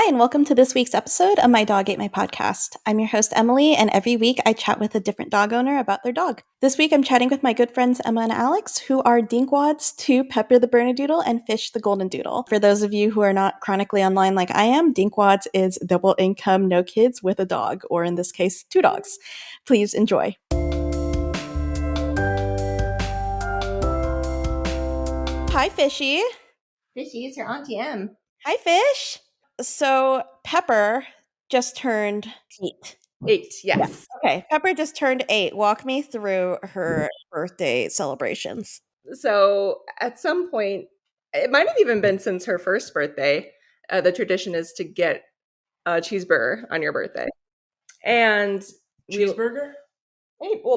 Hi, and welcome to this week's episode of My Dog Ate My Podcast. I'm your host, Emily, and every week I chat with a different dog owner about their dog. This week I'm chatting with my good friends Emma and Alex, who are dinkwads to Pepper the Bernedoodle and Fish the Golden Doodle. For those of you who are not chronically online like I am, dinkwads is double income, no kids with a dog, or in this case, two dogs. Please enjoy. Hi, Fishy. Fishy, it's your Auntie M. Hi, Fish. So Pepper just turned 8. 8, yes. Okay, Pepper just turned 8. Walk me through her birthday celebrations. So at some point, it might have even been since her first birthday, the tradition is to get a cheeseburger on your birthday. And cheeseburger?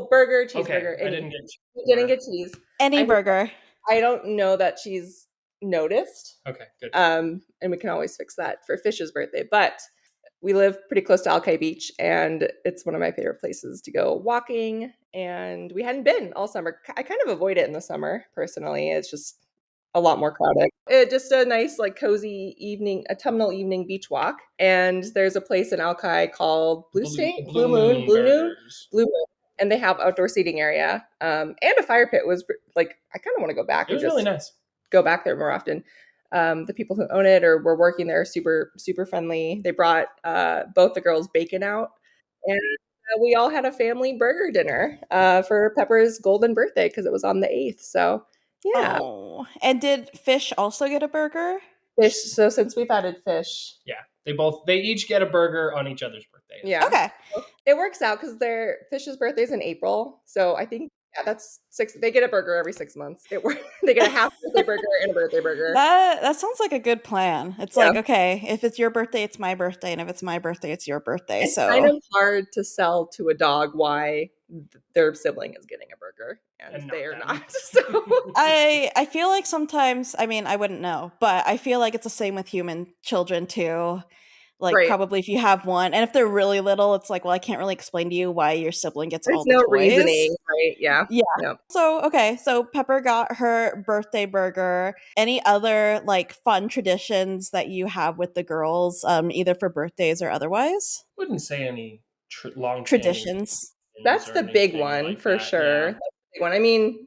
Burger, cheeseburger. Okay, I didn't get cheese. You didn't get cheese. Any burger. I don't know that she's noticed. Okay, good. And we can always fix that for Fish's birthday. But we live pretty close to Alki Beach, and it's one of my favorite places to go walking. And we hadn't been all summer. I kind of avoid it in the summer, personally. It's just a lot more crowded. Just a nice, cozy evening, autumnal evening beach walk. And there's a place in Alki called Blue Moon. And they have outdoor seating area and a fire pit. Was I kind of want to go back. It was really nice. Go back there more often. The people who own it or were working there are super, super friendly. They brought both the girls bacon out, and we all had a family burger dinner for Pepper's golden birthday because it was on the 8th. So, yeah. Oh, and did Fish also get a burger? Fish. So since we've added Fish. Yeah, they each get a burger on each other's birthday. Yeah. Okay. It works out because Fish's birthday is in April. So I think that's 6. They get a burger every 6 months. They get a half birthday burger and a birthday burger. That sounds like a good plan. It's okay, if it's your birthday, it's my birthday, and if it's my birthday, it's your birthday. It's kind of hard to sell to a dog why their sibling is getting a burger and they are not. So I feel like sometimes, I wouldn't know, but I feel like it's the same with human children too. Probably if you have one, and if they're really little, it's like, well, I can't really explain to you why your sibling gets all the toys. There's no reasoning, right? Yeah. So Pepper got her birthday burger. Any other fun traditions that you have with the girls, either for birthdays or otherwise? Wouldn't say any long traditions. That's the big one for sure. Yeah.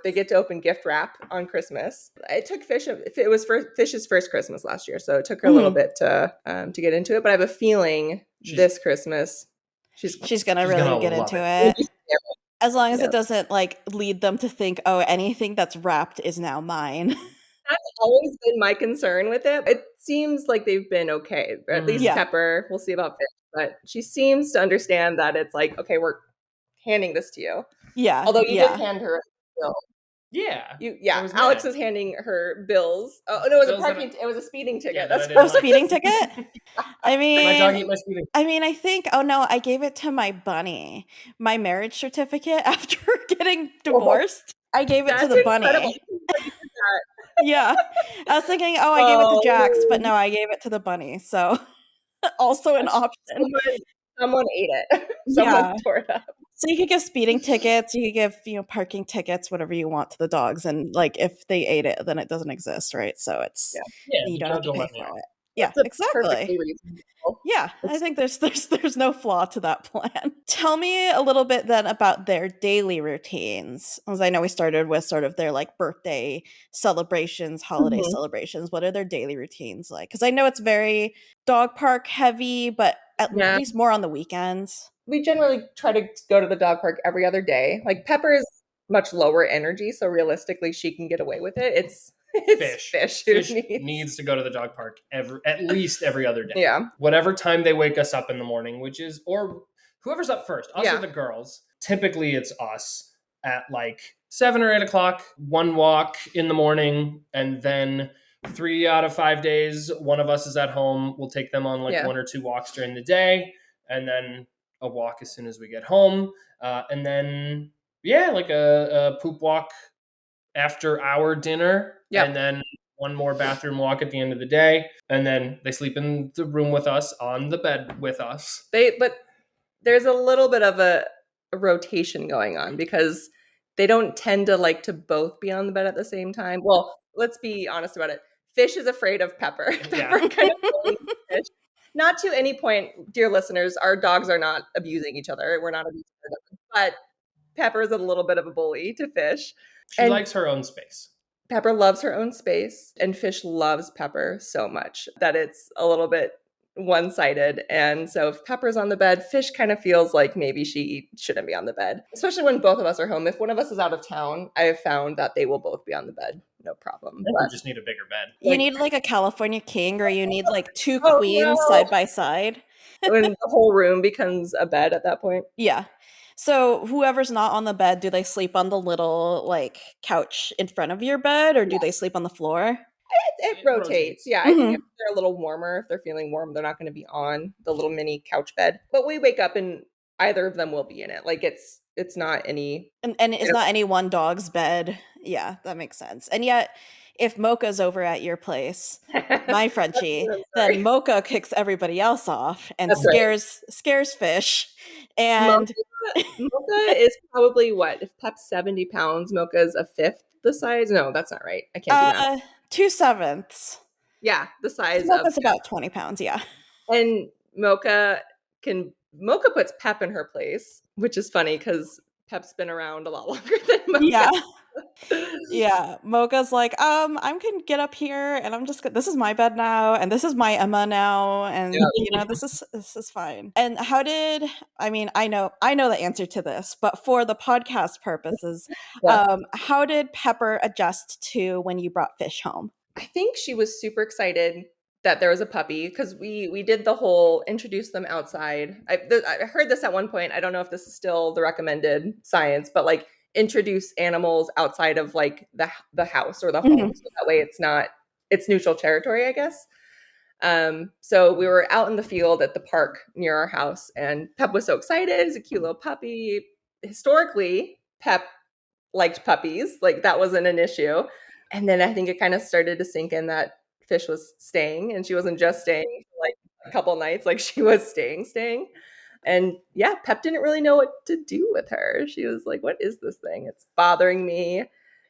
They get to open gift wrap on Christmas. It took Fish. It was Fish's first Christmas last year, so it took her a little bit to get into it. But I have a feeling this Christmas she's gonna really get into it. As long as it doesn't lead them to think, oh, anything that's wrapped is now mine. That's always been my concern with it. It seems like they've been okay. At least Pepper. We'll see about Fish, but she seems to understand that it's okay, we're handing this to you. Yeah. Although you did hand her a bill. Yeah. Alex is handing her bills. Oh no, it was a speeding ticket. Yeah, that's a speeding ticket. My dog ate my speeding. I think. Oh no, I gave it to my bunny. My marriage certificate after getting divorced. I gave it to the bunny. Yeah, I was thinking, I gave it to Jax, but no, I gave it to the bunny. So also an option. Someone ate it. Someone tore it up. So you could give speeding tickets, you could give, parking tickets, whatever you want to the dogs. And if they ate it, then it doesn't exist, right? So it's, you don't have to pay for it. Yeah, exactly. Yeah, I think there's no flaw to that plan. Tell me a little bit then about their daily routines. As I know we started with sort of their birthday celebrations, holiday celebrations. What are their daily routines like? Because I know it's very dog park heavy, but at least more on the weekends. We generally try to go to the dog park every other day. Pepper is much lower energy, so realistically she can get away with it. It's Fish needs to go to the dog park at least every other day. Yeah. Whatever time they wake us up in the morning, or whoever's up first, us or the girls. Typically it's us at 7 or 8 o'clock, one walk in the morning, and then 3 out of 5 days, one of us is at home. We'll take them on 1 or 2 walks during the day, and then a walk as soon as we get home. And then, a poop walk after our dinner. Yep. And then one more bathroom walk at the end of the day. And then they sleep in the room with us, on the bed with us. But there's a little bit of a rotation going on because they don't tend to both be on the bed at the same time. Well, let's be honest about it. Fish is afraid of Pepper. Pepper kind of bullies Fish. Not to any point, dear listeners, our dogs are not abusing each other. We're not abusing each other. But Pepper is a little bit of a bully to Fish. She likes her own space. Pepper loves her own space, and Fish loves Pepper so much that it's a little bit one-sided. And so if Pepper's on the bed, Fish kind of feels like maybe she shouldn't be on the bed, especially when both of us are home. If one of us is out of town, I have found that they will both be on the bed. No problem. You just need a bigger bed. You need like a California king, or you need like two queens side by side. When the whole room becomes a bed at that point. Yeah. So whoever's not on the bed, do they sleep on the little like couch in front of your bed, or do they sleep on the floor? It rotates. Yeah, I think if they're a little warmer, if they're feeling warm, they're not going to be on the little mini couch bed. But we wake up and either of them will be in it. Like it's not any and it's not any one dog's bed. Yeah, that makes sense. And yet, if Mocha's over at your place, my Frenchie, then Mocha kicks everybody else off and scares Fish. And Mocha is probably what? If Pep's 70 pounds, Mocha's a fifth the size? No, that's not right. I can't do that. 2/7. Yeah, the size Mocha's about 20 pounds, yeah. And Mocha puts Pep in her place, which is funny because Pep's been around a lot longer than Mocha. Yeah. Yeah, Mocha's like, I'm gonna get up here and this is my bed now, and this is my Emma now, and this is fine. And I know the answer to this, but for the podcast purposes, how did Pepper adjust to when you brought Fish home? I think she was super excited that there was a puppy because we did the whole introduce them outside. I heard this at one point. I don't know if this is still the recommended science, but like introduce animals outside of like the house or the home, so that way it's neutral territory, I guess. So we were out in the field at the park near our house, and Pep was so excited. He's a cute little puppy. Historically, Pep liked puppies. Like that wasn't an issue. And then I think it kind of started to sink in that Fish was staying, and she wasn't just staying for like a couple nights, like she was staying. And yeah, Pep didn't really know what to do with her. She was like, what is this thing? It's bothering me.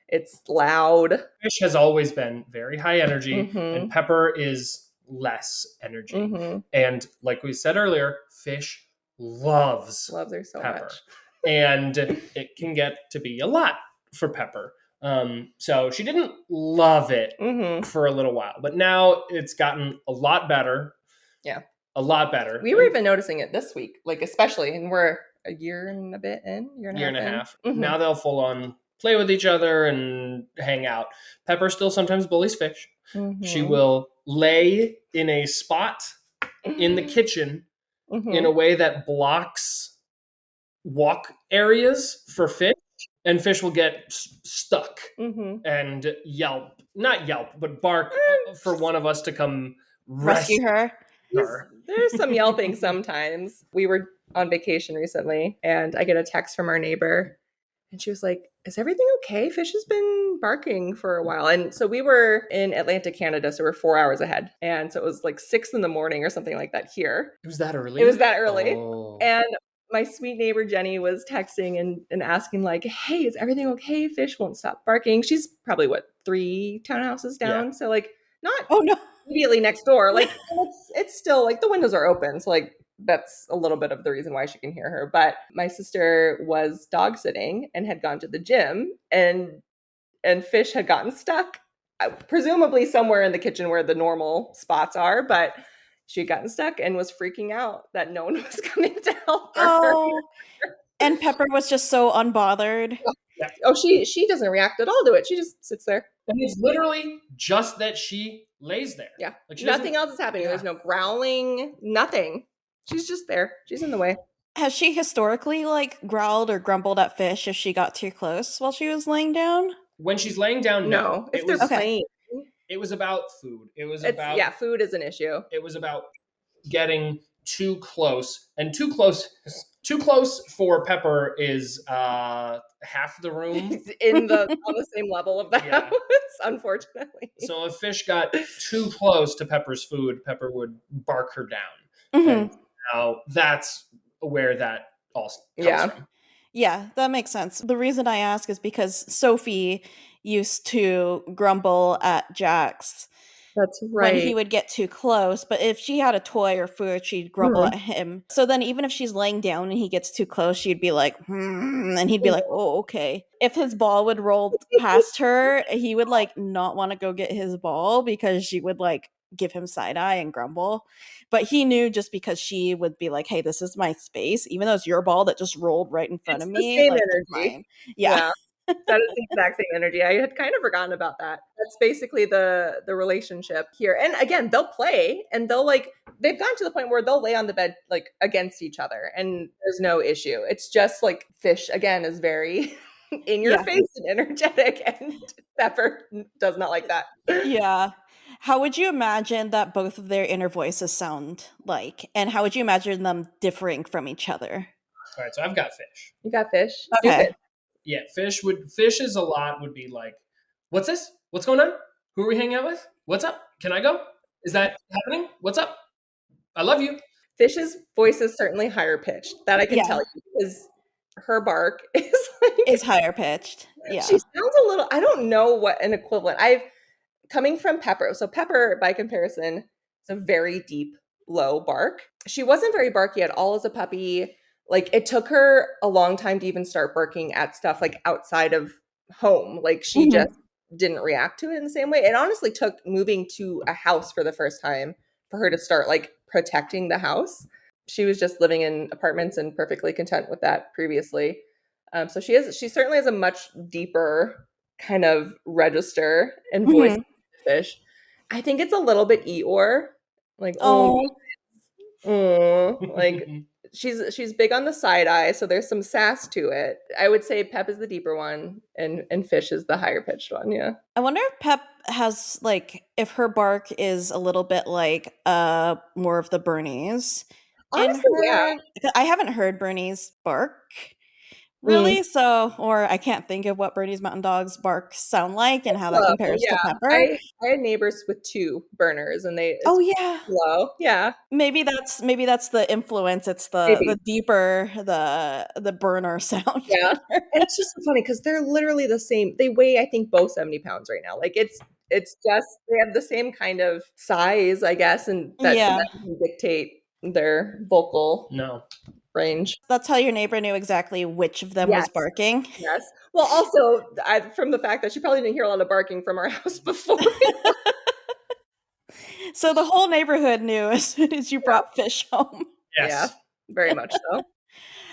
It's loud. Fish has always been very high energy, and Pepper is less energy. And like we said earlier, Fish loves her so Pepper. Much. And it can get to be a lot for Pepper. So she didn't love it for a little while, but now it's gotten a lot better. Yeah. A lot better. We were even noticing it this week, like especially, and we're a year and a bit in, year and a half. Now they'll full on play with each other and hang out. Pepper still sometimes bullies Fish. She will lay in a spot in the kitchen in a way that blocks walk areas for Fish, and Fish will get stuck and not yelp, but bark for one of us to come rescue her. There's some yelping sometimes. We were on vacation recently, and I get a text from our neighbor, and she was like, is everything okay? Fish has been barking for a while. And so we were in Atlantic, Canada, so we're 4 hours ahead. And so it was like 6 a.m. or something like that here. It was that early? It was that early. Oh. And my sweet neighbor Jenny was texting and asking like, hey, is everything okay? Fish won't stop barking. She's probably 3 townhouses down. Yeah. So like not immediately next door. Like it's still like the windows are open. So like that's a little bit of the reason why she can hear her. But my sister was dog sitting and had gone to the gym, and Fish had gotten stuck, presumably somewhere in the kitchen where the normal spots are, but she had gotten stuck and was freaking out that no one was coming to help her. Oh, and Pepper was just so unbothered. Yeah. Oh, she doesn't react at all to it. She just sits there. And it's literally just that she lays there. Yeah. Like nothing else is happening. Yeah. There's no growling, nothing. She's just there. She's in the way. Has she historically like growled or grumbled at Fish if she got too close while she was laying down? When she's laying down, no. If they're playing. It was about food. Food is an issue. It was about getting too close. And too close for Pepper is half the room. on the same level of the house, unfortunately. So if Fish got too close to Pepper's food, Pepper would bark her down. And now that's where that all comes from. Yeah, that makes sense. The reason I ask is because Sophie used to grumble at Jax That's when he right. would get too close. But if she had a toy or food, she'd grumble at him. So then even if she's laying down and he gets too close, she'd be like, and he'd be like, oh, okay. If his ball would roll past her, he would like not want to go get his ball because she would like give him side eye and grumble. But he knew just because she would be like, hey, this is my space, even though it's your ball that just rolled right in front It's of the me, same like it's energy. mine. Yeah. That is the exact same energy. I had kind of forgotten about that. That's basically the relationship here. And again, they'll play and they've gotten to the point where they'll lay on the bed like against each other and there's no issue. It's just like Fish again is very in your face and energetic, and Pepper does not like that. Yeah. How would you imagine that both of their inner voices sound like? And how would you imagine them differing from each other? All right, so I've got Fish. You got Fish. Okay. Stupid. Yeah, Fish is a lot would be like, what's this? What's going on? Who are we hanging out with? What's up? Can I go? Is that happening? What's up? I love you. Fish's voice is certainly higher pitched. That I can tell you because her bark is like is higher pitched. Yeah. She sounds a little, I don't know what an equivalent. Coming from Pepper. So Pepper, by comparison, is a very deep, low bark. She wasn't very barky at all as a puppy. Like it took her a long time to even start barking at stuff like outside of home. Like she just didn't react to it in the same way. It honestly took moving to a house for the first time for her to start like protecting the house. She was just living in apartments and perfectly content with that previously. So she certainly has a much deeper kind of register and voice Fish. I think it's a little bit Eeyore. Like like she's big on the side eye, so there's some sass to it. I would say Pep is the deeper one and Fish is the higher pitched one. Yeah. I wonder if Pep has like if her bark is a little bit like more of the Bernies. Honestly, yeah. I haven't heard Bernie's bark really, so or I can't think of what Bernie's Mountain Dog's bark sound like and how that compares to Pepper. I had neighbors with 2 burners and low. Yeah. Maybe that's the influence. It's the deeper the burner sound. Yeah. And it's just so funny because they're literally the same. They weigh, I think, both 70 pounds right now. Like it's just they have the same kind of size, I guess, and that can dictate their vocal range. That's how your neighbor knew exactly which of them was barking. Yes. Well, also, from the fact that she probably didn't hear a lot of barking from our house before. So the whole neighborhood knew as soon as you brought Fish home. Yes. Yeah, very much so.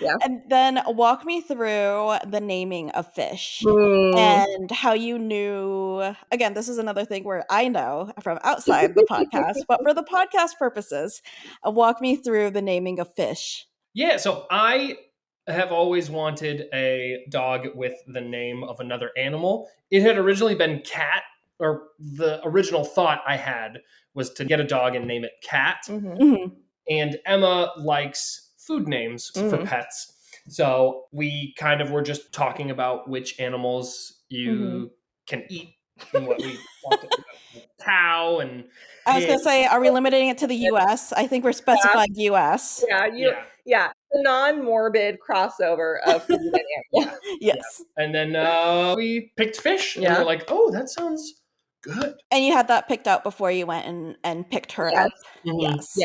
Yeah. And then walk me through the naming of Fish and how you knew. Again, this is another thing where I know from outside the podcast, but for the podcast purposes, walk me through the naming of Fish. Yeah, so I have always wanted a dog with the name of another animal. It had originally been Cat, or the original thought I had was to get a dog and name it Cat. And Emma likes food names for pets. So we kind of were just talking about which animals you can eat and what we talked about. Cow and I was going to say, are we limiting it to the U.S.? I think we're specifying U.S. Yeah. The non-morbid crossover of food and animal. Yes. And then we picked Fish. And we're like, oh, that sounds good. And you had that picked out before you went and picked her up. Yes.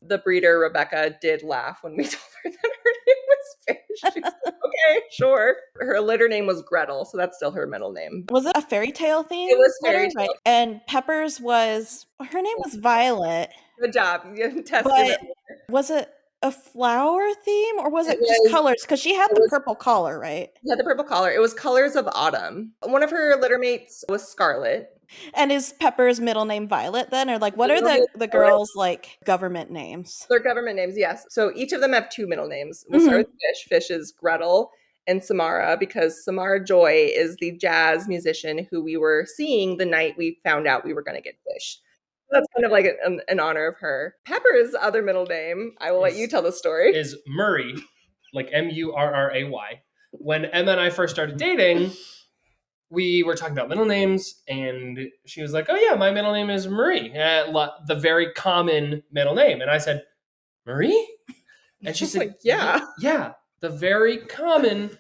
The breeder, Rebecca, did laugh when we told her that her name was Fish. She's like, okay, sure. Her litter name was Gretel, so that's still her middle name. Was it a fairy tale theme? It was fairy tale. Right? And Pepper's her name was Violet. Good job. You tested it. Was it a flower theme or was it just colors? Because she had the purple collar, right? Yeah, the purple collar. It was Colors of Autumn. One of her litter mates was Scarlet. And is Pepper's middle name Violet then? Or like what are the girls' like government names? Their government names, yes. So each of them have 2 middle names. We'll start with Fish. Fish is Gretel and Samara, because Samara Joy is the jazz musician who we were seeing the night we found out we were going to get Fish. That's kind of like an honor of her. Pepper's other middle name, I will let you tell the story, is Murray, like Murray. When Emma and I first started dating, we were talking about middle names, and she was like, oh yeah, my middle name is Marie, the very common middle name. And I said, Marie? And she said, like, yeah, the very common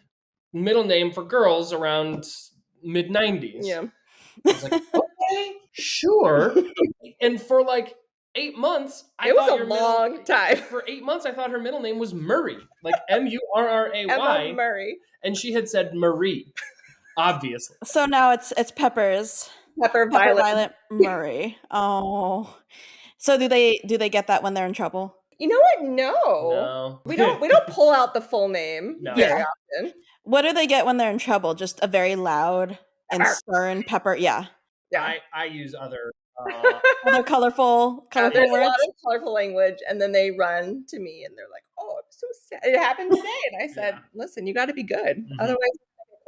middle name for girls around mid-90s. Yeah. I was like, okay, sure. And for like 8 months, it was a long time. For 8 months, I thought her middle name was Murray, like Murray. Emma Murray. And she had said Marie, obviously. So now it's Pepper's. Pepper Violet Murray. Oh. So do they get that when they're in trouble? You know what? No. We don't pull out the full name very often. What do they get when they're in trouble? Just a very loud and stern Pepper. Yeah. I use other colorful words. There's a lot of colorful language, and then they run to me and they're like, "Oh, I'm so sad. It happened today." And I said, "Listen, you got to be good, otherwise,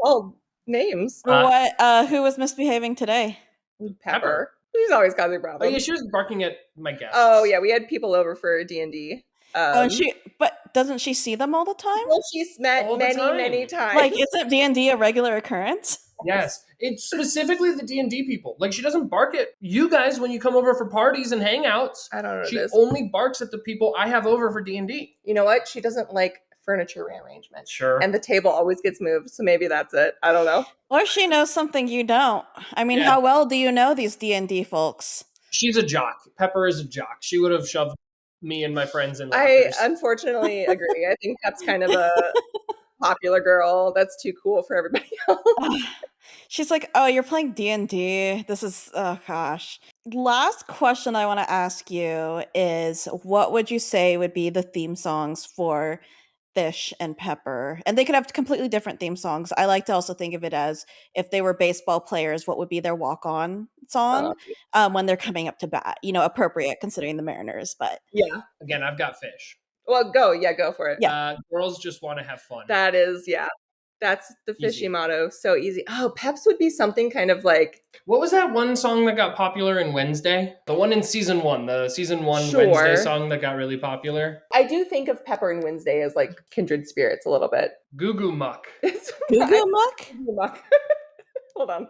12 names." Who was misbehaving today? Pepper. She's always causing problems. Oh yeah, she was barking at my guests. Oh yeah, we had people over for D&D. But doesn't she see them all the time? Well, she's met many times. Like, isn't D&D a regular occurrence? Yes, it's specifically the D&D people. Like, she doesn't bark at you guys when you come over for parties and hangouts. I don't know. She only barks at the people I have over for D&D. You know what? She doesn't like furniture rearrangement. Sure. And the table always gets moved, so maybe that's it. I don't know. Or she knows something you don't. I mean, how well do you know these D&D folks? She's a jock. Pepper is a jock. She would have shoved me and my friends in lockers. I unfortunately agree. I think Pep's kind of a popular girl that's too cool for everybody else. She's like, "Oh, you're playing D&D. This is, oh gosh." Last question I want to ask you is, what would you say would be the theme songs for Fish and Pepper? And they could have completely different theme songs. I like to also think of it as, if they were baseball players, what would be their walk-on song when they're coming up to bat? Appropriate considering the Mariners, but yeah. Again, I've got Fish. Well, go for it. Yeah. Girls just want to have fun. That is, that's the Fishy motto. So easy. Oh, Peps would be something kind of like... What was that one song that got popular in Wednesday? The one in season 1. The season 1 Wednesday song that got really popular. I do think of Pepper and Wednesday as like kindred spirits a little bit. Goo Goo Muck. Goo Goo Muck? Goo Goo Muck. Hold on.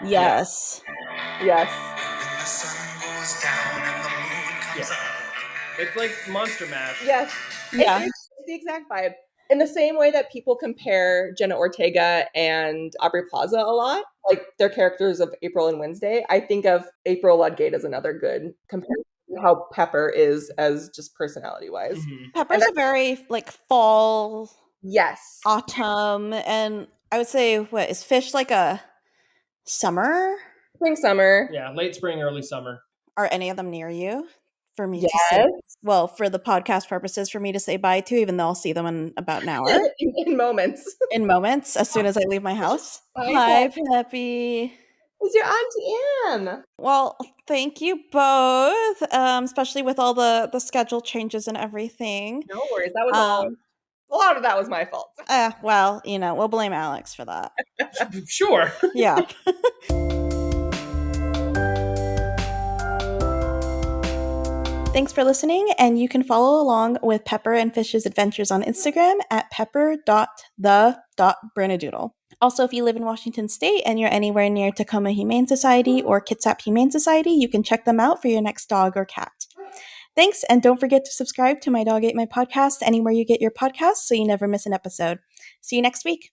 Yes. Yes. When the sun goes down and the moon comes up. It's like Monster Mash. Yes. Yeah. It's the exact vibe. In the same way that people compare Jenna Ortega and Aubrey Plaza a lot, like their characters of April and Wednesday, I think of April Ludgate as another good comparison to how Pepper is as just personality-wise. Mm-hmm. Pepper's a very like fall, autumn, and I would say, what is Fish like a summer? Spring, summer. Yeah, late spring, early summer. Are any of them near you? For me to say, well, for the podcast purposes, for me to say bye to, even though I'll see them in about an hour. in moments. In moments, as soon as I leave my house. Hi, Peppy. It's your Auntie Anne. Well, thank you both, especially with all the schedule changes and everything. No worries. That was a lot of that was my fault. Well, we'll blame Alex for that. Sure. Yeah. Thanks for listening, and you can follow along with Pepper and Fish's adventures on Instagram at pepper.the.brunadoodle. Also, if you live in Washington State and you're anywhere near Tacoma Humane Society or Kitsap Humane Society, you can check them out for your next dog or cat. Thanks, and don't forget to subscribe to My Dog Ate My Podcast anywhere you get your podcasts so you never miss an episode. See you next week.